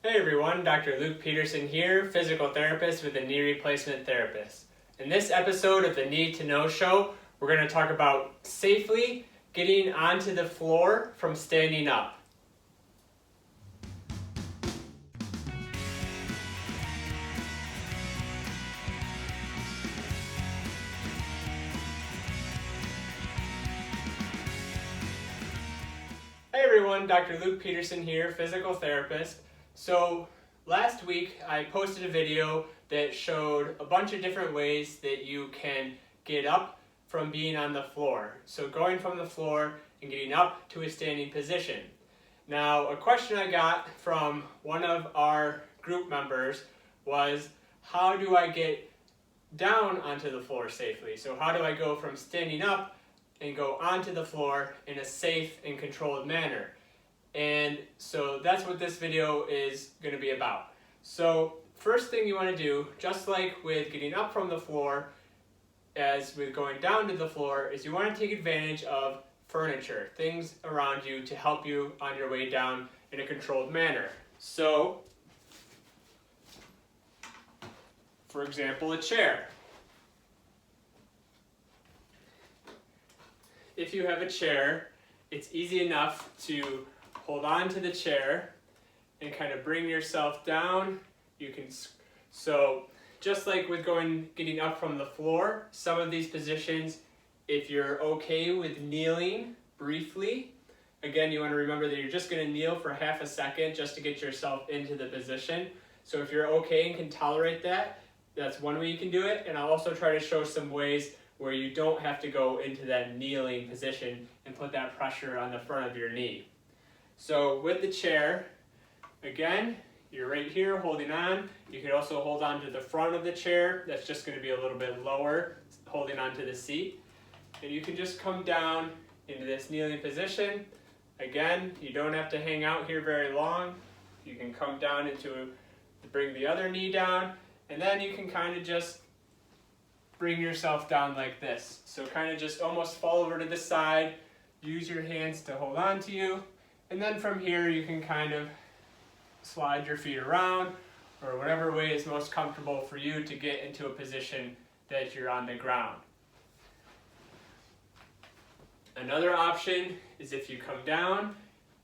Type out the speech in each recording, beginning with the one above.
Hey everyone, Dr. Luke Peterson here, physical therapist with a knee replacement therapist. In this episode of the Need to Know Show, we're going to talk about safely getting onto the floor from standing up. Hey everyone, Dr. Luke Peterson here, physical therapist. So last week I posted a video that showed a bunch of different ways that you can get up from being on the floor. So going from the floor and getting up to a standing position. Now, a question I got from one of our group members was, how do I get down onto the floor safely? So how do I go from standing up and go onto the floor in a safe and controlled manner? And so that's what this video is going to be about. So first thing you want to do, just like with getting up from the floor, as with going down to the floor, is you want to take advantage of furniture, things around you to help you on your way down in a controlled manner. So, for example, a chair. If you have a chair, it's easy enough to hold on to the chair and kind of bring yourself down. So just like with getting up from the floor, some of these positions, if you're okay with kneeling briefly, again, you want to remember that you're just going to kneel for half a second just to get yourself into the position. So if you're okay and can tolerate that, that's one way you can do it. And I'll also try to show some ways where you don't have to go into that kneeling position and put that pressure on the front of your knee. So with the chair, again, you're right here holding on. You can also hold on to the front of the chair. That's just going to be a little bit lower, holding on to the seat. And you can just come down into this kneeling position. Again, you don't have to hang out here very long. You can come down bring the other knee down, and then you can kind of just bring yourself down like this. So kind of just almost fall over to the side, use your hands to hold on to you, and then from here you can kind of slide your feet around, or whatever way is most comfortable for you to get into a position that you're on the ground. Another option is if you come down,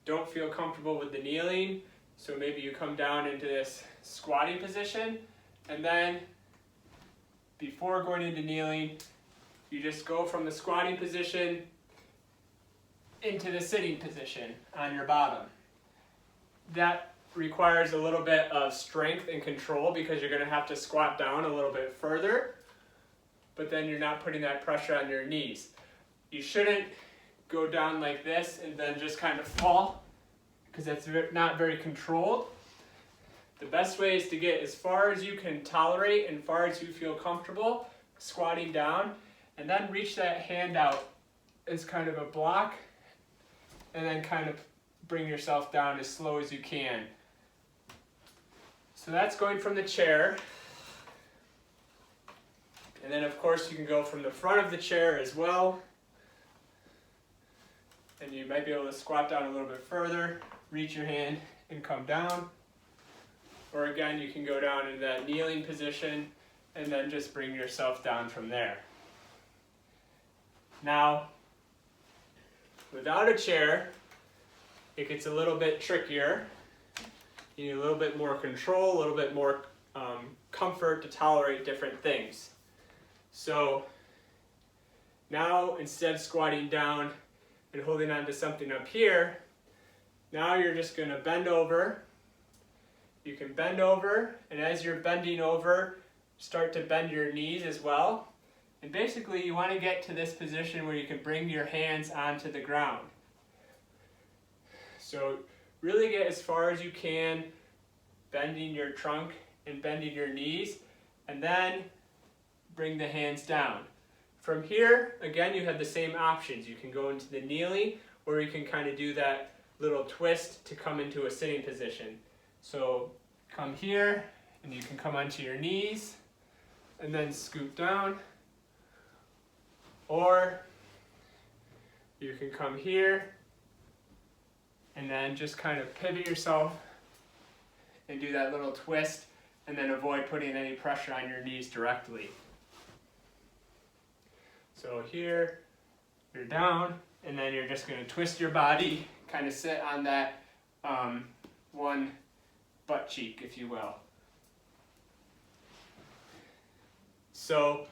don't feel comfortable with the kneeling, so maybe you come down into this squatting position, and then before going into kneeling, you just go from the squatting position into the sitting position on your bottom. That requires a little bit of strength and control because you're going to have to squat down a little bit further, but then you're not putting that pressure on your knees. You shouldn't go down like this and then just kind of fall, because that's not very controlled. The best way is to get as far as you can tolerate and far as you feel comfortable squatting down, and then reach that hand out as kind of a block, and then kind of bring yourself down as slow as you can. So that's going from the chair. And then of course you can go from the front of the chair as well. And you might be able to squat down a little bit further, reach your hand and come down. Or again, you can go down into that kneeling position and then just bring yourself down from there. Now, without a chair, it gets a little bit trickier. You need a little bit more control, a little bit more comfort to tolerate different things. So now, instead of squatting down and holding on to something up here, now you're just going to bend over. You can bend over, and as you're bending over, start to bend your knees as well. And basically you want to get to this position where you can bring your hands onto the ground. So really get as far as you can, bending your trunk and bending your knees, and then bring the hands down. From here, again, you have the same options. You can go into the kneeling, or you can kind of do that little twist to come into a sitting position. So come here, and you can come onto your knees, and then scoot down. Or you can come here, and then just kind of pivot yourself and do that little twist, and then avoid putting any pressure on your knees directly. So here, you're down, and then you're just going to twist your body, kind of sit on that one butt cheek, if you will. So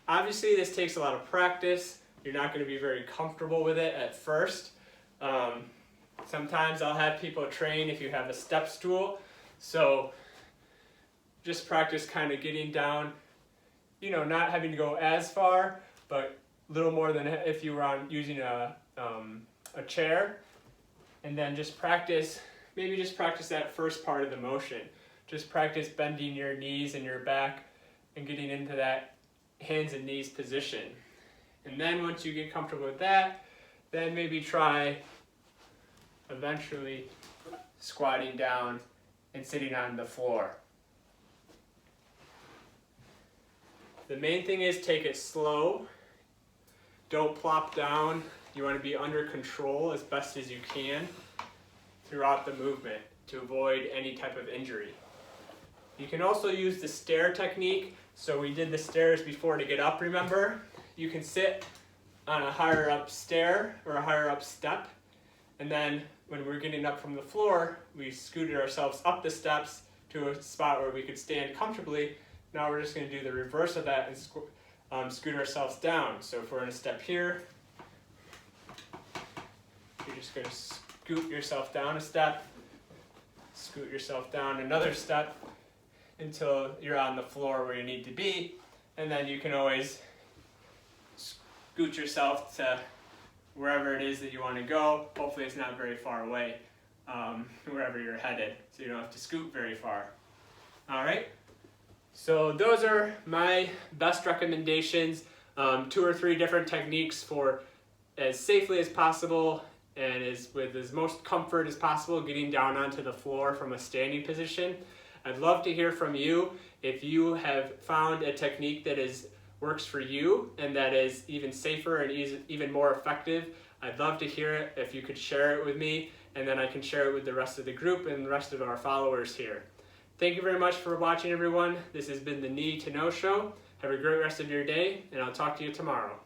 obviously this takes a lot of practice. You're not going to be very comfortable with it at first. Sometimes I'll have people train if you have a step stool. So just practice kind of getting down, you know, not having to go as far, but a little more than if you were using a chair. And then just practice, maybe just practice that first part of the motion. Just practice bending your knees and your back and getting into that hands and knees position. And then once you get comfortable with that, then maybe try eventually squatting down and sitting on the floor. The main thing is take it slow. Don't plop down. You want to be under control as best as you can throughout the movement to avoid any type of injury. You can also use the stair technique. So we did the stairs before to get up, remember? You can sit on a higher up stair or a higher up step, and then when we're getting up from the floor, we scooted ourselves up the steps to a spot where we could stand comfortably. Now we're just going to do the reverse of that and scoot ourselves down. So if we're in a step here, you're just going to scoot yourself down a step, scoot yourself down another step until you're on the floor where you need to be, and then you can always scoot yourself to wherever it is that you want to go. Hopefully it's not very far away, wherever you're headed, so you don't have to scoot very far. All right, so those are my best recommendations. 2 or 3 different techniques for as safely as possible and with as most comfort as possible getting down onto the floor from a standing position. I'd love to hear from you if you have found a technique that works for you and that is even safer and even more effective. I'd love to hear it if you could share it with me, and then I can share it with the rest of the group and the rest of our followers here. Thank you very much for watching, everyone. This has been the Knee to Know Show. Have a great rest of your day, and I'll talk to you tomorrow.